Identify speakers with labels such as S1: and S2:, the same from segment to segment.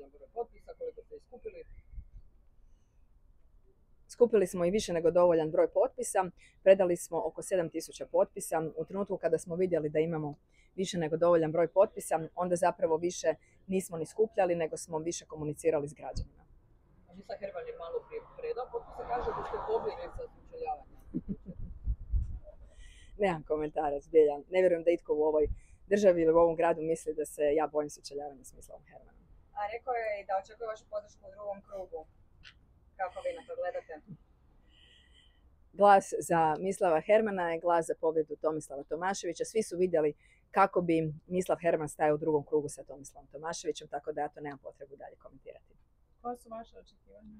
S1: dovoljan broj potpisa, koliko ste iskupili?
S2: Skupili smo i više nego dovoljan broj potpisa, predali smo oko 7.000 potpisa. U trenutku kada smo vidjeli da imamo više nego dovoljan broj potpisa, onda zapravo više nismo ni skupljali, nego smo više komunicirali s građanima.
S1: Mislav Herman je malo prije predao potpise, kaže da ste pobjegli sa sučeljavanjem.
S2: Nemam komentara, zbilja. Ne vjerujem da itko u ovoj državi ili u ovom gradu misli da se ja bojim sučeljavanja s Mislavom Hermanom.
S3: A rekao je i da očekuje vašu podršku u drugom krugu. Kako vi na to gledate?
S2: Glas za Mislava Hermana je glas za pobjedu Tomislava Tomaševića. Svi su vidjeli kako bi Mislav Herman stajao u drugom krugu sa Tomislavom Tomaševićem, tako da ja to nemam potrebu dalje komentirati.
S3: Koja su vaše očekivanja?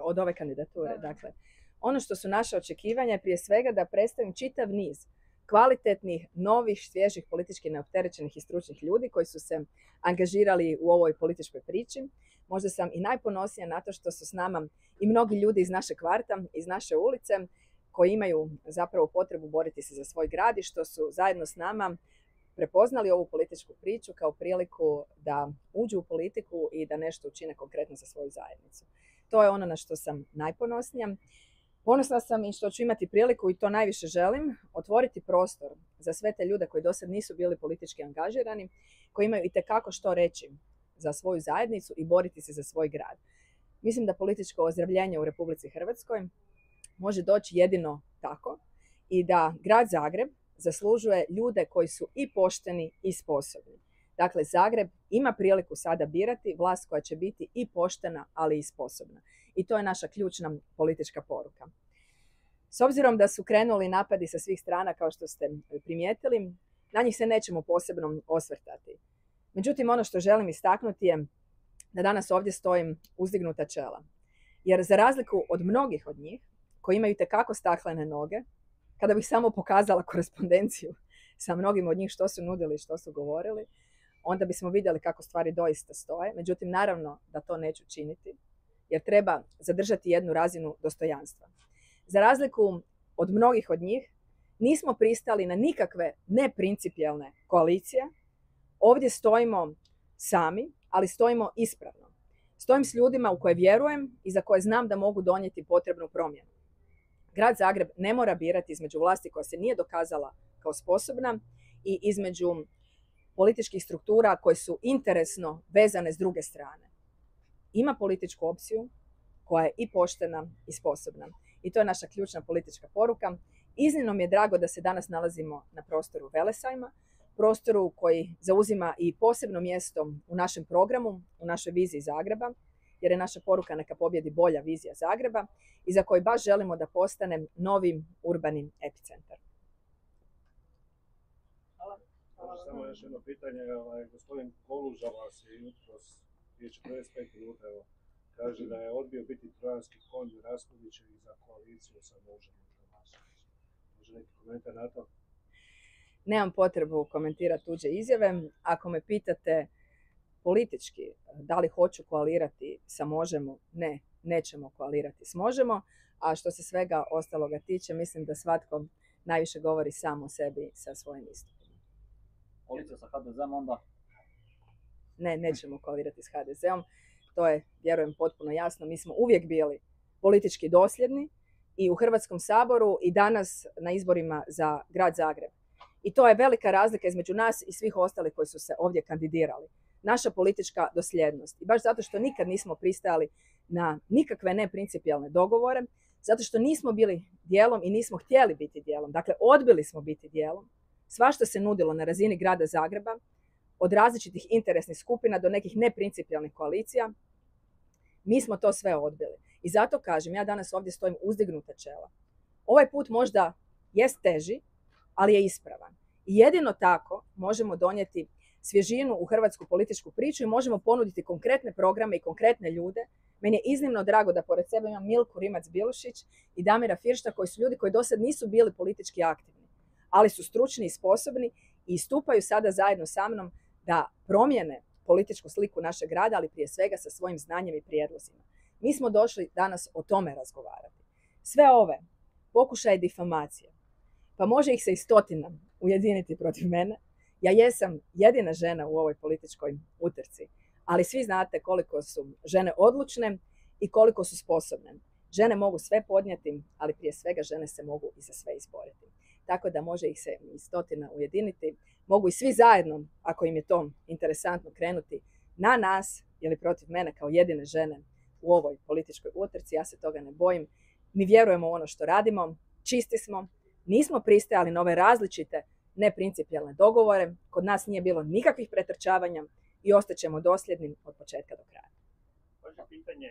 S2: Od ove kandidature, dakle. Ono što su naše očekivanja je prije svega da predstavim čitav niz kvalitetnih, novih, svježih, politički neopterećenih i stručnih ljudi koji su se angažirali u ovoj političkoj priči. Možda sam i najponosnija na to što su s nama i mnogi ljudi iz naše kvarta, iz naše ulice, koji imaju zapravo potrebu boriti se za svoj grad i što su zajedno s nama prepoznali ovu političku priču kao priliku da uđu u politiku i da nešto učine konkretno za svoju zajednicu. To je ono na što sam najponosnija. Ponosna sam i što ću imati priliku, i to najviše želim, otvoriti prostor za sve te ljude koji dosad nisu bili politički angažirani, koji imaju itekako što reći za svoju zajednicu i boriti se za svoj grad. Mislim da političko ozdravljenje u Republici Hrvatskoj može doći jedino tako i da grad Zagreb zaslužuje ljude koji su i pošteni i sposobni. Dakle, Zagreb ima priliku sada birati vlast koja će biti i poštena, ali i sposobna. I to je naša ključna politička poruka. S obzirom da su krenuli napadi sa svih strana, kao što ste primijetili, na njih se nećemo posebno osvrtati. Međutim, ono što želim istaknuti je da danas ovdje stojim uzdignuta čela. Jer za razliku od mnogih od njih, koji imaju itekako staklene noge, kada bih samo pokazala korespondenciju sa mnogim od njih što su nudili i što su govorili, onda bismo vidjeli kako stvari doista stoje. Međutim, naravno da to neću činiti, jer treba zadržati jednu razinu dostojanstva. Za razliku od mnogih od njih, nismo pristali na nikakve neprincipijelne koalicije. Ovdje stojimo sami, ali stojimo ispravno. Stojim s ljudima u koje vjerujem i za koje znam da mogu donijeti potrebnu promjenu. Grad Zagreb ne mora birati između vlasti koja se nije dokazala kao sposobna i između političkih struktura koje su interesno vezane s druge strane. Ima političku opciju koja je i poštena i sposobna. I to je naša ključna politička poruka. Iznimno mi je drago da se danas nalazimo na prostoru Velesajma, prostoru koji zauzima i posebno mjesto u našem programu, u našoj viziji Zagreba, jer je naša poruka neka pobjedi bolja vizija Zagreba i za koji baš želimo da postane novi urbani epicentar.
S4: Samo još jedno pitanje, gospodin Koluža vas je jutros 45 minuta kaže da je odbio biti trojanski konj Raspudića i za koaliciju sa Možemo Tomaševićem. Može neki komentar na to?
S2: Nemam potrebu komentirati tuđe izjave. Ako me pitate politički da li hoću koalirati sa Možemo, ne, nećemo koalirati s Možemo. A što se svega ostaloga tiče, mislim da svatko najviše govori sam o sebi sa svojim istupima.
S5: Koalicija sa HDZ-om onda?
S2: Ne, nećemo koalirati s HDZ-om. To je, vjerujem, potpuno jasno. Mi smo uvijek bili politički dosljedni i u Hrvatskom saboru i danas na izborima za grad Zagreb. I to je velika razlika između nas i svih ostalih koji su se ovdje kandidirali. Naša politička dosljednost. I baš zato što nikad nismo pristajali na nikakve neprincipijelne dogovore, zato što nismo bili dijelom i nismo htjeli biti dijelom. Dakle, odbili smo biti dijelom. Svašta se nudilo na razini grada Zagreba, od različitih interesnih skupina do nekih neprincipijelnih koalicija. Mi smo to sve odbili. I zato kažem, ja danas ovdje stojim uzdignuta čela. Ovaj put možda jest teži, ali je ispravan. I jedino tako možemo donijeti svježinu u hrvatsku političku priču i možemo ponuditi konkretne programe i konkretne ljude. Meni je iznimno drago da pored sebe imam Milku Rimac-Bilušić i Damira Firšta, koji su ljudi koji dosad nisu bili politički aktivni, ali su stručni i sposobni i istupaju sada zajedno sa mnom da promijene političku sliku našeg grada, ali prije svega sa svojim znanjem i prijedlozima. Mi smo došli danas o tome razgovarati. Sve ove pokušaje difamacije, pa može ih se i stotina ujediniti protiv mene. Ja jesam jedina žena u ovoj političkoj utrci, Ali svi znate koliko su žene odlučne i koliko su sposobne. Žene mogu sve podnijeti, ali prije svega žene se mogu i za sve izboriti. Tako da može ih se i stotina ujediniti. Mogu i svi zajedno, ako im je to interesantno, krenuti na nas ili protiv mene kao jedine žene u ovoj političkoj utrci. Ja se toga ne bojim. Mi vjerujemo u ono što radimo, čisti smo, nismo pristajali na ove različite neprincipijelne dogovore. Kod nas nije bilo nikakvih pretrčavanja i ostaćemo dosljedni od početka do kraja.
S6: Važno pitanje,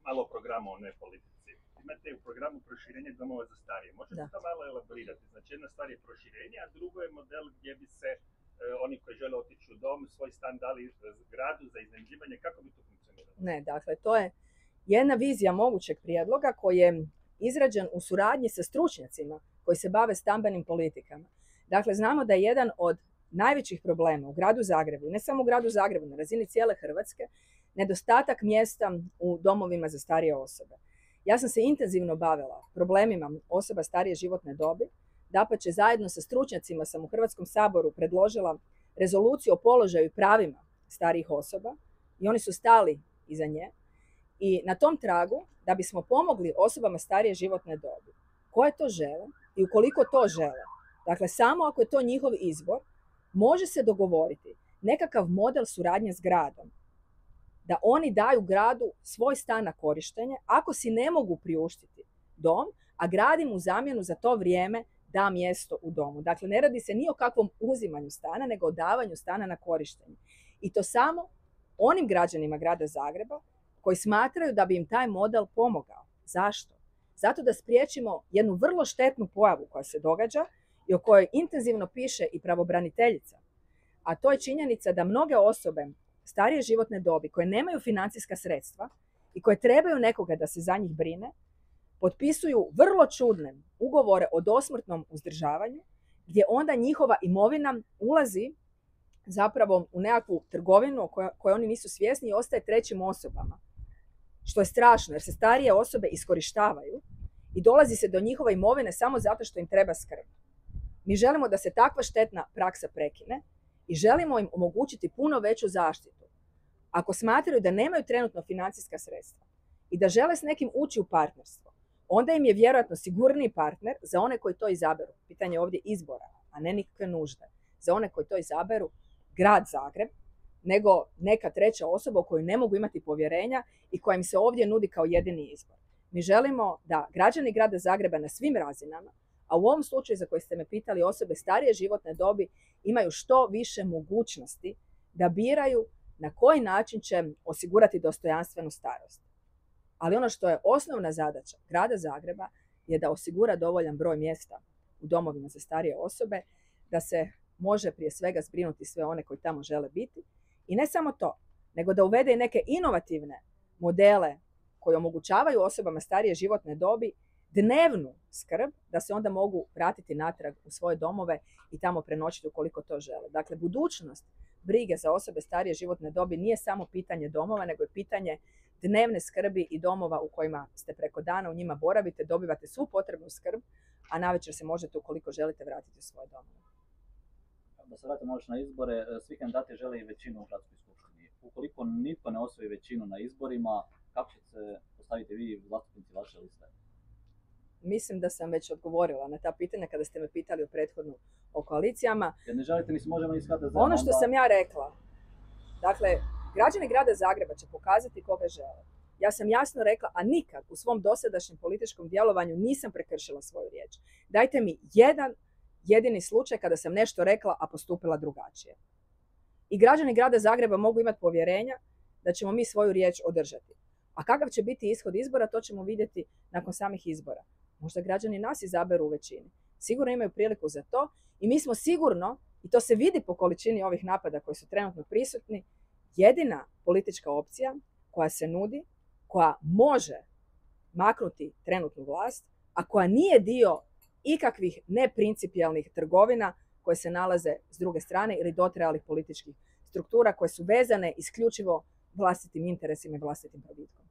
S6: malo o programu, o ne politici. Imate u programu proširenje domova za starije. Možete to malo elaborirati? Znači, jedna stvar je proširenje, a drugo je model gdje bi se oni koji žele otići u dom, svoj stan dali gradu za iznajmljivanje. Kako bi to funkcioniralo?
S2: Ne, dakle, to je jedna vizija mogućeg prijedloga koji je izrađen u suradnji sa stručnjacima koji se bave stambenim politikama. Dakle, znamo da je jedan od najvećih problema u gradu Zagrebu, ne samo u gradu Zagrebu, na razini cijele Hrvatske, nedostatak mjesta u domovima za starije osobe. Ja sam se intenzivno bavila problemima osoba starije životne dobi. Dapače, zajedno sa stručnjacima sam u Hrvatskom saboru predložila rezoluciju o položaju i pravima starijih osoba i oni su stali iza nje. I na tom tragu, da bismo pomogli osobama starije životne dobi, koje to žele i ukoliko to žele, dakle samo ako je to njihov izbor, može se dogovoriti nekakav model suradnje s gradom, da oni daju gradu svoj stan na korištenje ako si ne mogu priuštiti dom, a grad im u zamjenu za to vrijeme da mjesto u domu. Dakle, ne radi se ni o kakvom uzimanju stana, nego o davanju stana na korištenje. I to samo onim građanima grada Zagreba koji smatraju da bi im taj model pomogao. Zašto? Zato da spriječimo jednu vrlo štetnu pojavu koja se događa i o kojoj intenzivno piše i pravobraniteljica. A to je činjenica da mnoge osobe starije životne dobi koje nemaju financijska sredstva i koje trebaju nekoga da se za njih brine, potpisuju vrlo čudne ugovore o dosmrtnom uzdržavanju, gdje onda njihova imovina ulazi zapravo u nekakvu trgovinu koju oni nisu svjesni i ostaje trećim osobama. Što je strašno, jer se starije osobe iskorištavaju i dolazi se do njihove imovine samo zato što im treba skrb. Mi želimo da se takva štetna praksa prekine i želimo im omogućiti puno veću zaštitu. Ako smatraju da nemaju trenutno financijska sredstva i da žele s nekim ući u partnerstvo, onda im je vjerojatno sigurniji partner za one koji to izaberu. Pitanje je ovdje izbora, a ne nikakve nužde. Za one koji to izaberu grad Zagreb, nego neka treća osoba u koju ne mogu imati povjerenja i koja im se ovdje nudi kao jedini izbor. Mi želimo da građani grada Zagreba na svim razinama, a u ovom slučaju za koji ste me pitali, osobe starije životne dobi, imaju što više mogućnosti da biraju na koji način će osigurati dostojanstvenu starost. Ali ono što je osnovna zadaća grada Zagreba je da osigura dovoljan broj mjesta u domovima za starije osobe, da se može prije svega zbrinuti sve one koji tamo žele biti. I ne samo to, nego da uvede i neke inovativne modele koji omogućavaju osobama starije životne dobi dnevnu skrb, da se onda mogu vratiti natrag u svoje domove i tamo prenoćiti ukoliko to žele. Dakle, budućnost brige za osobe starije životne dobi nije samo pitanje domova, nego je pitanje dnevne skrbi i domova u kojima ste preko dana, u njima boravite, dobivate svu potrebnu skrb, a navečer se možete, ukoliko želite, vratiti u svoje domove.
S5: Da se vratimo još na izbore, svi kandidati žele i većinu u gradskoj skupštini. Ukoliko nitko ne osvoji većinu na izborima, kako ćete se postaviti vi zastupnici vaše liste?
S2: Mislim da sam već odgovorila na ta pitanja kada ste me pitali o prethodnu o koalicijama.
S5: Jer ne želite ni možemo iz HDZ-a.
S2: Ono što sam ja rekla, dakle, građani grada Zagreba će pokazati koga žele. Ja sam jasno rekla, a nikad u svom dosadašnjem političkom djelovanju nisam prekršila svoju riječ. Dajte mi jedan jedini slučaj kada sam nešto rekla, a postupila drugačije. I građani grada Zagreba mogu imati povjerenja da ćemo mi svoju riječ održati. A kakav će biti ishod izbora, to ćemo vidjeti nakon samih izbora. Možda građani nas izaberu u većini. Sigurno imaju priliku za to i mi smo sigurno, i to se vidi po količini ovih napada koji su trenutno prisutni, jedina politička opcija koja se nudi, koja može maknuti trenutnu vlast, a koja nije dio ikakvih neprincipijalnih trgovina koje se nalaze s druge strane ili dotrajalih političkih struktura koje su vezane isključivo vlastitim interesima i vlastitim probitkom.